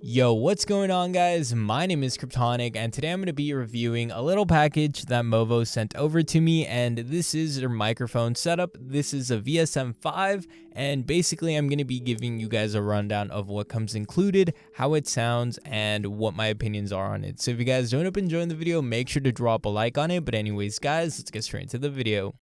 Yo, what's going on, guys? My name is Kryptonic, and today I'm going to be reviewing a little package that Movo sent over to me, and this is their microphone setup. This is a VSM-5, and basically I'm going to be giving you guys a rundown of what comes included, how it sounds, and what my opinions are on it. So if you guys don't end up enjoying the video, make sure to drop a like on it. But anyways, guys, let's get straight into the video.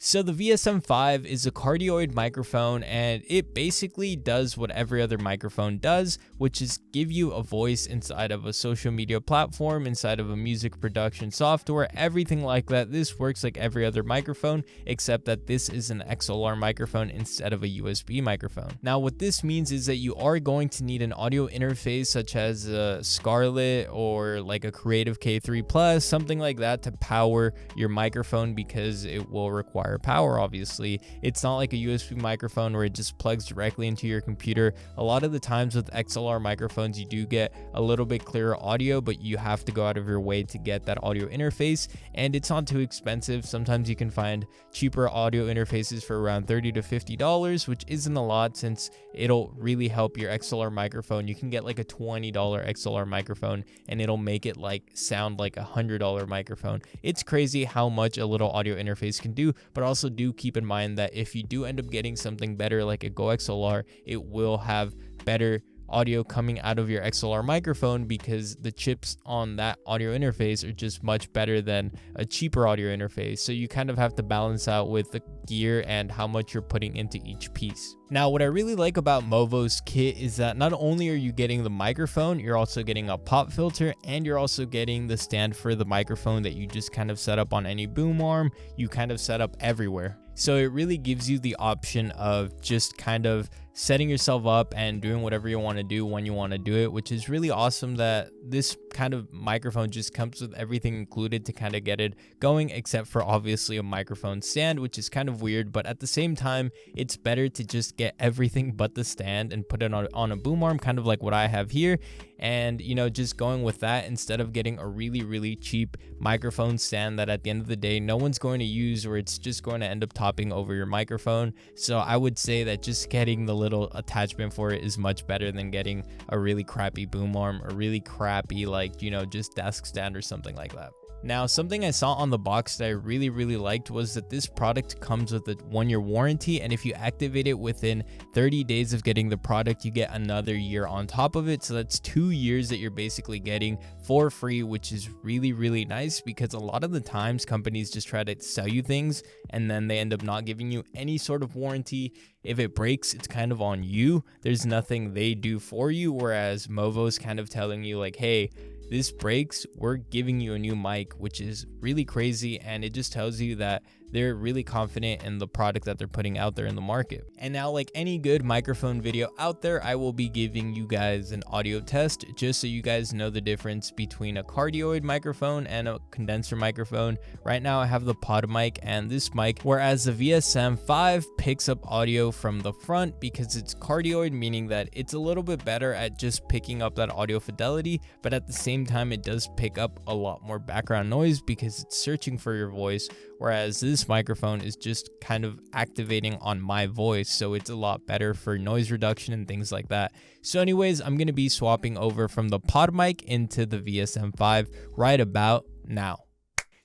So the VSM-5 is a cardioid microphone, and it basically does what every other microphone does, which is give you a voice inside of a social media platform, inside of a music production software, everything like that. This works like every other microphone, except that this is an XLR microphone instead of a USB microphone. Now, what this means is that you are going to need an audio interface such as a Scarlett or like a Creative K3 Plus, something like that, to power your microphone, because it will require power. Obviously, it's not like a USB microphone where it just plugs directly into your computer. A lot of the times with XLR microphones, you do get a little bit clearer audio, but you have to go out of your way to get that audio interface, and it's not too expensive. Sometimes you can find cheaper audio interfaces for around $30 to $50, which isn't a lot since it'll really help your XLR microphone. You can get like a $20 XLR microphone and it'll make it like sound like a $100 microphone. It's crazy how much a little audio interface can do, but also do keep in mind that if you do end up getting something better like a Go XLR, it will have better audio coming out of your XLR microphone, because the chips on that audio interface are just much better than a cheaper audio interface. So you kind of have to balance out with the gear and how much you're putting into each piece. Now, what I really like about Movo's kit is that not only are you getting the microphone, you're also getting a pop filter, and you're also getting the stand for the microphone that you just kind of set up on any boom arm. You kind of set up everywhere. So it really gives you the option of just kind of setting yourself up and doing whatever you want to do when you want to do it, which is really awesome that this kind of microphone just comes with everything included to kind of get it going, except for obviously a microphone stand, which is kind of weird. But at the same time, it's better to just get everything but the stand and put it on a boom arm, kind of like what I have here. And, you know, just going with that instead of getting a really cheap microphone stand that at the end of the day no one's going to use, or it's just going to end up topping over your microphone. So I would say that just getting the little attachment for it is much better than getting a really crappy boom arm, or really crappy, like, you know, just desk stand or something like that. Now, something I saw on the box that I really liked was that this product comes with a 1-year warranty, and if you activate it within 30 days of getting the product, you get another year on top of it. So that's 2 years that you're basically getting for free, which is really nice, because a lot of the times companies just try to sell you things and then they end up not giving you any sort of warranty. If it breaks, it's kind of on you. There's nothing they do for you, whereas Movo's kind of telling you like, hey, this breaks, we're giving you a new mic, which is really crazy. And it just tells you that they're really confident in the product that they're putting out there in the market. And now, like any good microphone video out there, I will be giving you guys an audio test just so you guys know the difference between a cardioid microphone and a condenser microphone. Right now I have the pod mic and this mic, whereas the VSM-5 picks up audio from the front because it's cardioid, meaning that it's a little bit better at just picking up that audio fidelity, but at the same time it does pick up a lot more background noise because it's searching for your voice, whereas this microphone is just kind of activating on my voice, so it's a lot better for noise reduction and things like that. So anyways, I'm going to be swapping over from the pod mic into the VSM-5 right about now.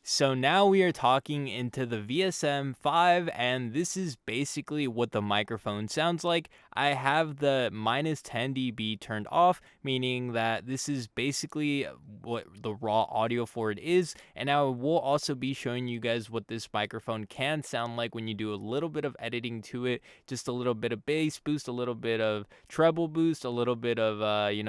So now we are talking into the VSM-5, and this is basically what the microphone sounds like. I have the -10 dB turned off, meaning that this is basically what the raw audio for it is. And I will also be showing you guys what this microphone can sound like when you do a little bit of editing to it, just a little bit of bass boost, a little bit of treble boost, a little bit of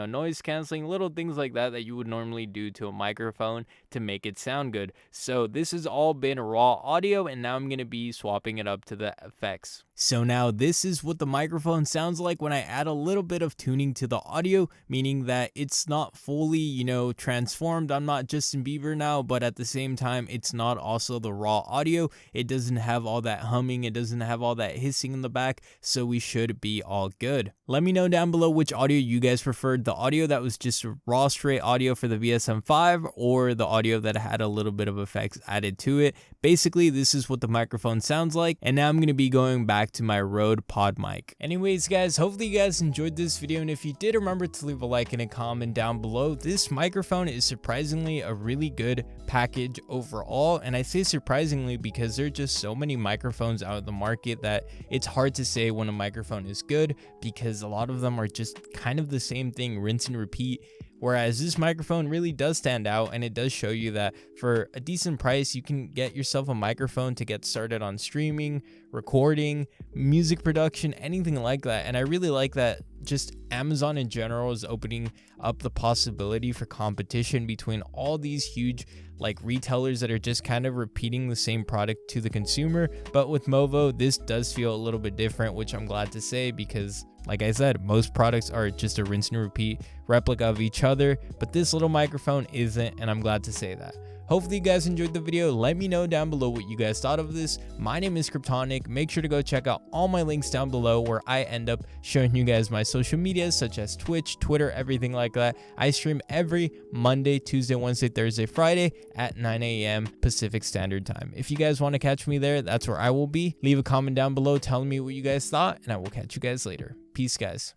noise canceling, little things like that that you would normally do to a microphone to make it sound good. So this has all been raw audio, and now I'm going to be swapping it up to the effects. So now this is what the microphone sounds like when I add a little bit of tuning to the audio, meaning that it's not fully, transformed. I'm not Justin Bieber now, but at the same time, it's not also the raw audio. It doesn't have all that humming. It doesn't have all that hissing in the back, so we should be all good. Let me know down below which audio you guys preferred, the audio that was just raw straight audio for the VSM-5 or the audio that had a little bit of effects added to it. Basically, this is what the microphone sounds like, and now I'm going to be going back back to my Rode Pod mic. Anyways guys, hopefully you guys enjoyed this video, and if you did, remember to leave a like and a comment down below. This microphone is surprisingly a really good package overall, and I say surprisingly because there are just so many microphones out in the market that it's hard to say when a microphone is good, because a lot of them are just kind of the same thing, rinse and repeat. Whereas this microphone really does stand out, and it does show you that for a decent price, you can get yourself a microphone to get started on streaming, recording, music production, anything like that. And I really like that just Amazon in general is opening up the possibility for competition between all these huge like retailers that are just kind of repeating the same product to the consumer. But with Movo, this does feel a little bit different, which I'm glad to say, because like I said, most products are just a rinse and repeat replica of each other, but this little microphone isn't, and I'm glad to say that. Hopefully you guys enjoyed the video. Let me know down below what you guys thought of this. My name is Kryptonic. Make sure to go check out all my links down below, where I end up showing you guys my social medias such as Twitch, Twitter, everything like that. I stream every Monday, Tuesday, Wednesday, Thursday, Friday at 9 a.m. Pacific Standard Time. If you guys want to catch me there, that's where I will be. Leave a comment down below telling me what you guys thought, and I will catch you guys later. Peace, guys.